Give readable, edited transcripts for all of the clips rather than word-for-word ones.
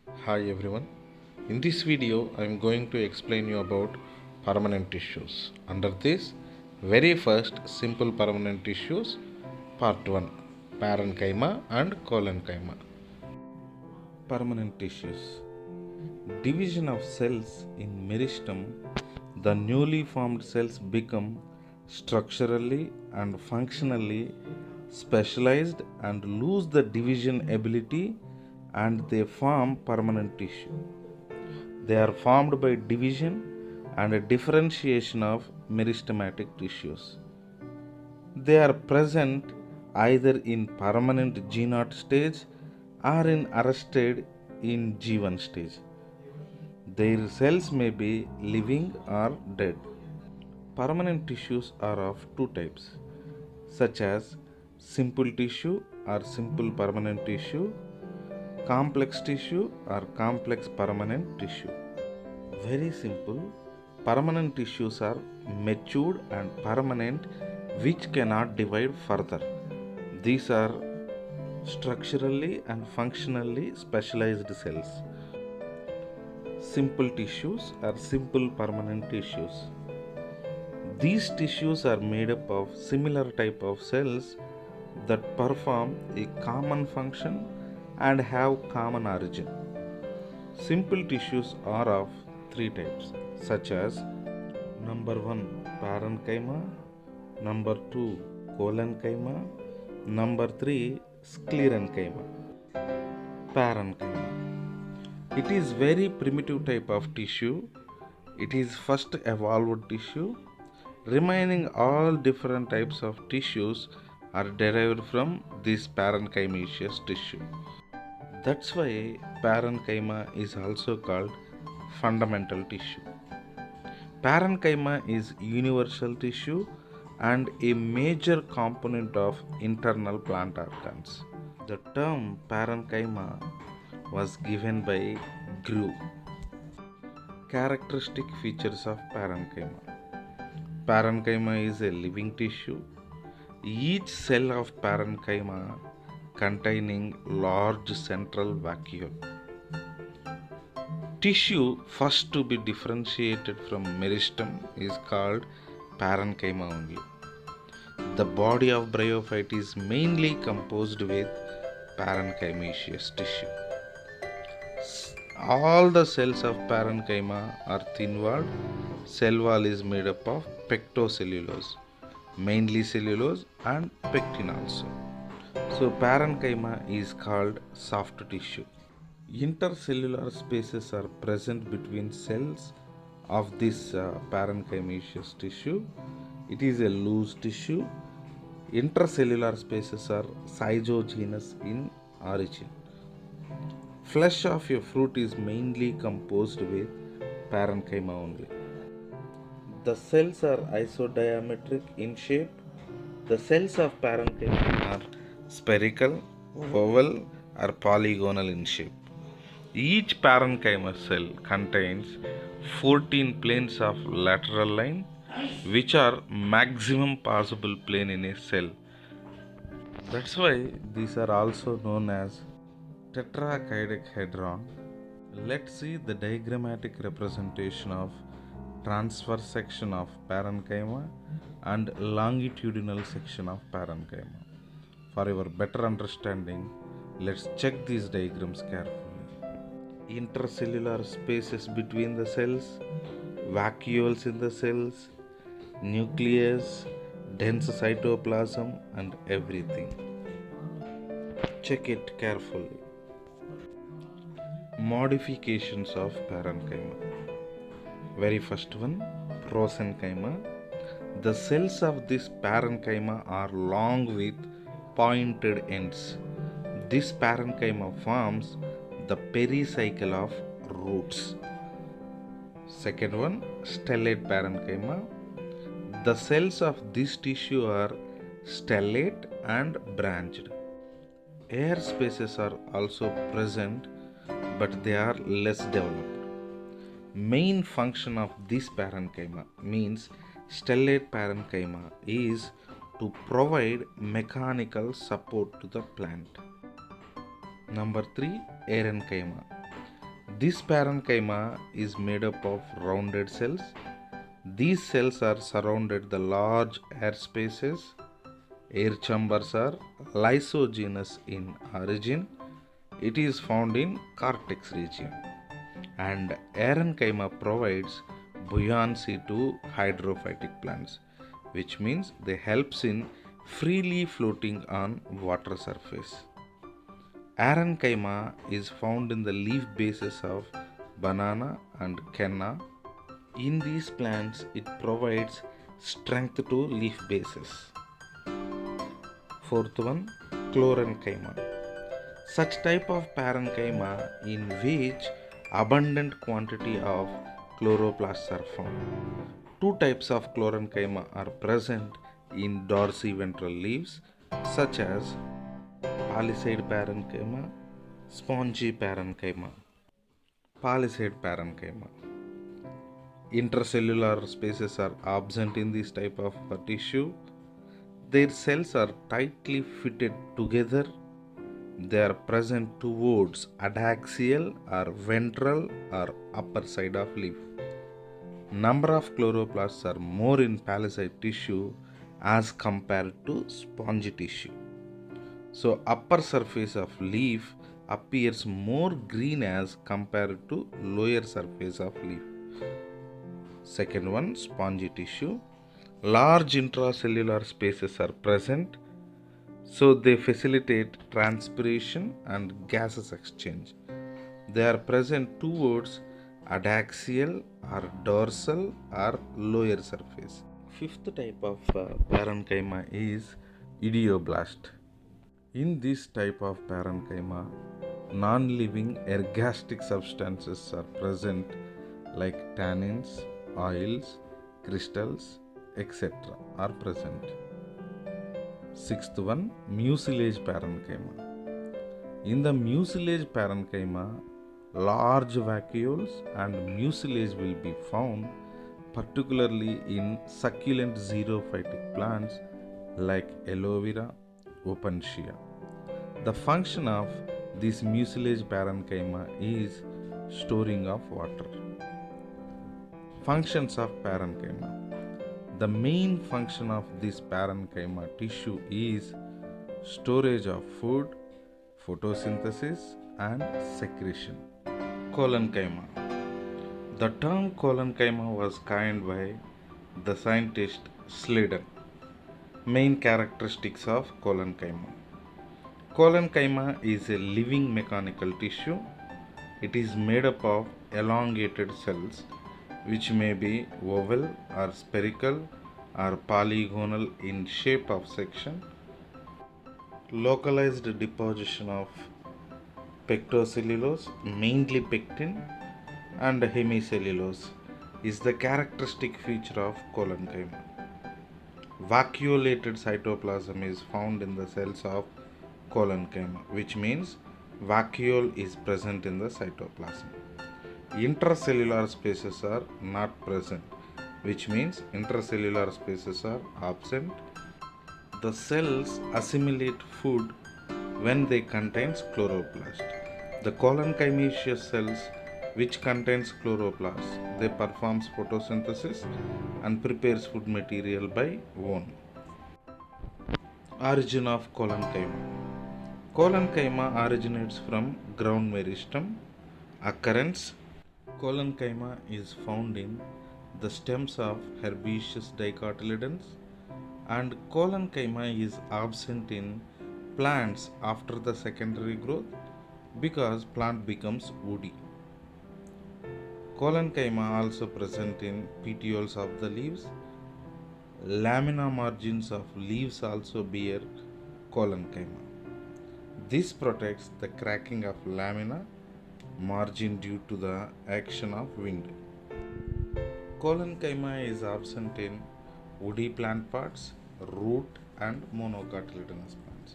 Hi everyone. In this video I am going to explain you about permanent tissues. Under this very first simple permanent tissues part 1 parenchyma and collenchyma. Permanent tissues. Division of cells in meristem. The newly formed cells become structurally and functionally specialized and lose the division ability and they form permanent tissue. They are formed by division and a differentiation of meristematic tissues. They are present either in permanent G0 stage or in arrested in G1 stage. Their cells may be living or dead. Permanent tissues are of two types, such as simple tissue or simple permanent tissue, complex tissue or complex permanent tissue. Very simple. Permanent tissues are matured and permanent, which cannot divide further. These are structurally and functionally specialized cells. Simple tissues are simple permanent tissues. These tissues are made up of similar type of cells that perform a common function and have common origin. Simple tissues are of three types, such as number 1 parenchyma, number 2 collenchyma, number 3 sclerenchyma. Parenchyma. It is very primitive type of tissue. It is first evolved tissue. Remaining all different types of tissues are derived from this parenchymaceous tissue. That's why parenchyma is also called fundamental tissue. Parenchyma is universal tissue and a major component of internal plant organs. The term parenchyma was given by Grew. Characteristic features of parenchyma. Parenchyma is a living tissue. Each cell of parenchyma containing large central vacuole. Tissue first to be differentiated from meristem is called parenchyma only. The body of bryophyte is mainly composed with parenchymaceous tissue. All the cells of parenchyma are thin-walled. Cell wall is made up of pectocellulose, mainly cellulose and pectin also. So parenchyma is called soft tissue. Intercellular spaces are present between cells of this parenchymaceous tissue. It is a loose tissue. Intercellular spaces are cytogenous in origin. Flesh of a fruit is mainly composed with parenchyma only. The cells are isodiametric in shape. The cells of parenchyma are spherical, oval, or polygonal in shape. Each parenchyma cell contains 14 planes of lateral line, which are maximum possible plane in a cell. That's why these are also known as tetrachedron. Let's see the diagrammatic representation of transverse section of parenchyma and longitudinal section of parenchyma. For your better understanding, let's check these diagrams carefully. Intercellular spaces between the cells, vacuoles in the cells, nucleus, dense cytoplasm, and everything. Check it carefully. Modifications of parenchyma. Very first one, prosenchyma. The cells of this parenchyma are long with pointed ends. This parenchyma forms the pericycle of roots. Second one, stellate parenchyma. The cells of this tissue are stellate and branched. Air spaces are also present, but they are less developed. Main function of this parenchyma means stellate parenchyma is to provide mechanical support to the plant. Number 3, aerenchyma. This parenchyma is made up of rounded cells. These cells are surrounded the large air spaces. Air chambers are lysogenous in origin. It is found in cortex region. And parenchyma provides buoyancy to hydrophytic plants, which means they helps in freely floating on water surface. Parenchyma is found in the leaf bases of banana and canna. In these plants, it provides strength to leaf bases. Fourth one, chlorenchyma. Such type of parenchyma in which abundant quantity of chloroplasts are found. Two types of chlorenchyma are present in dorsiventral leaves, such as palisade parenchyma, spongy parenchyma. Palisade parenchyma. Intercellular spaces are absent in this type of tissue. Their cells are tightly fitted together. They are present towards adaxial or ventral or upper side of leaf. Number of chloroplasts are more in palisade tissue as compared to spongy tissue. So upper surface of leaf appears more green as compared to lower surface of leaf. Second one, spongy tissue. Large intracellular spaces are present, so they facilitate transpiration and gases exchange. They are present towards adaxial or dorsal or lower surface. Fifth type of parenchyma is idioblast. In this type of parenchyma, non-living ergastic substances are present like tannins, oils, crystals, etc. are present. Sixth one, mucilage parenchyma. In the mucilage parenchyma, large vacuoles and mucilage will be found, particularly in succulent xerophytic plants like aloe vera, opuntia. The function of this mucilage parenchyma is storing of water. Functions of parenchyma. The main function of this parenchyma tissue is storage of food, photosynthesis and secretion. Collenchyma. The term collenchyma was coined by the scientist Sladen. Main characteristics of collenchyma. Collenchyma is a living mechanical tissue. It is made up of elongated cells which may be oval or spherical or polygonal in shape of section. Localized deposition of pectocellulose, mainly pectin, and hemicellulose is the characteristic feature of collenchyma. Vacuolated cytoplasm is found in the cells of collenchyma, which means vacuole is present in the cytoplasm. Intracellular spaces are not present, which means intracellular spaces are absent. The cells assimilate food when they contains chloroplast. The collenchymaceous cells which contains chloroplast, they performs photosynthesis and prepares food material by own. Origin of collenchyma. Collenchyma originates from ground meristem. Occurrence. Collenchyma is found in the stems of herbaceous dicotyledons, and collenchyma is absent in plants after the secondary growth because plant becomes woody. Collenchyma also present in petioles of the leaves. Lamina margins of leaves also bear collenchyma. This protects the cracking of lamina margin due to the action of wind. Collenchyma is absent in woody plant parts, root and monocotyledonous plants.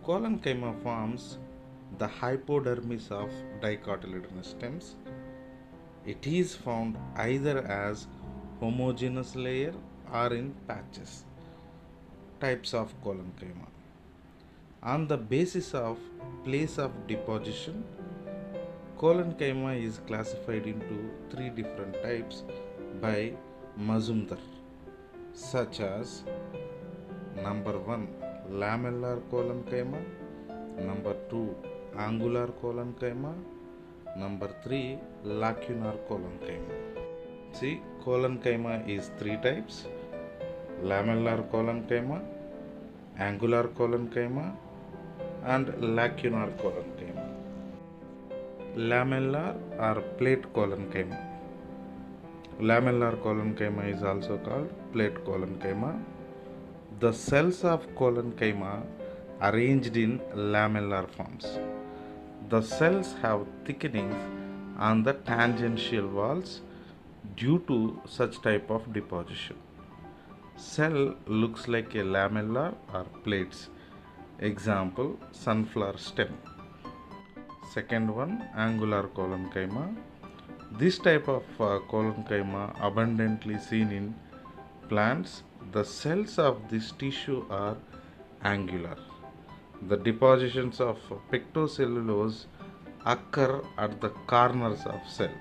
Collenchyma forms the hypodermis of dicotyledonous stems. It is found either as homogeneous layer or in patches. Types of collenchyma. On the basis of place of deposition, Coloncyma is classified into three different types by Mazumdar, such as number 1 lamellar coloncyma, number 2 angular coloncyma, number 3 lacunar coloncyma. See, coloncyma is three types: lamellar coloncyma, angular coloncyma, and lacunar coloncyma. Lamellar or plate coloncyma. Lamellar coloncyma is also called plate coloncyma. The cells of coloncyma arranged in lamellar forms. The cells have thickenings on the tangential walls due to such type of deposition. Cell looks like a lamellar or plates. Example, sunflower stem. Second one, angular coloncyma. This type of coloncyma abundantly seen in plants. The cells of this tissue are angular. The depositions of pectocellulose occur at the corners of cell.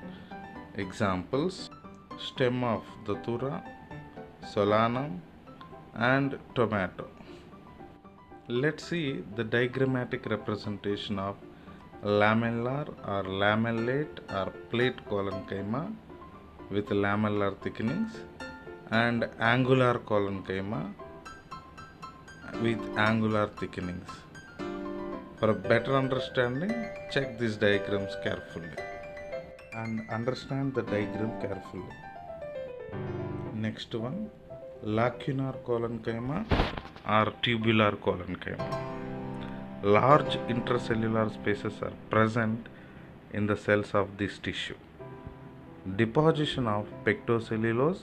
Examples, stem of datura, solanum, and tomato. Let's see the diagrammatic representation of lamellar or lamellate or plate coloncyma with lamellar thickenings and angular coloncyma with angular thickenings. For a better understanding, check these diagrams carefully and understand the diagram carefully. Next one, lacunar coloncyma or tubular coloncyma. Large intracellular spaces are present in the cells of this tissue. Deposition of pectocellulose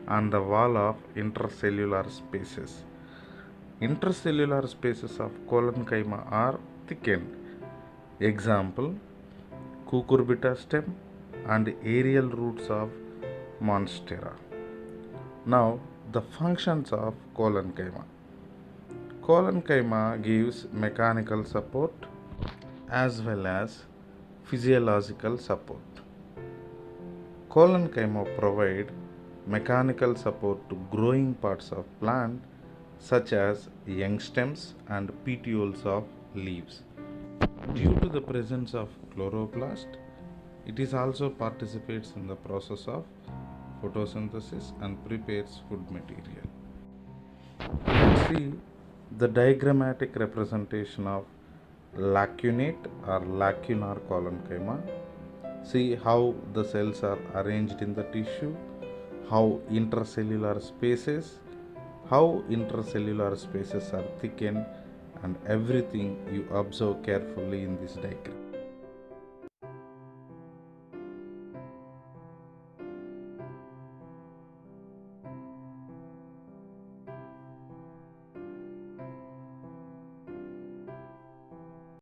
on the wall of intracellular spaces. Intracellular spaces of coloncyma are thickened. Example, cucurbita stem and aerial roots of monstera. Now, the functions of coloncyma. Coloncyma gives mechanical support as well as physiological support. Coloncyma provide mechanical support to growing parts of plant such as young stems and petioles of leaves. Due to the presence of chloroplast, it is also participates in the process of photosynthesis and prepares food material. Let's see the diagrammatic representation of lacunate or lacunar coloncyma. See how the cells are arranged in the tissue, how intracellular spaces are thickened, and everything you observe carefully in this diagram.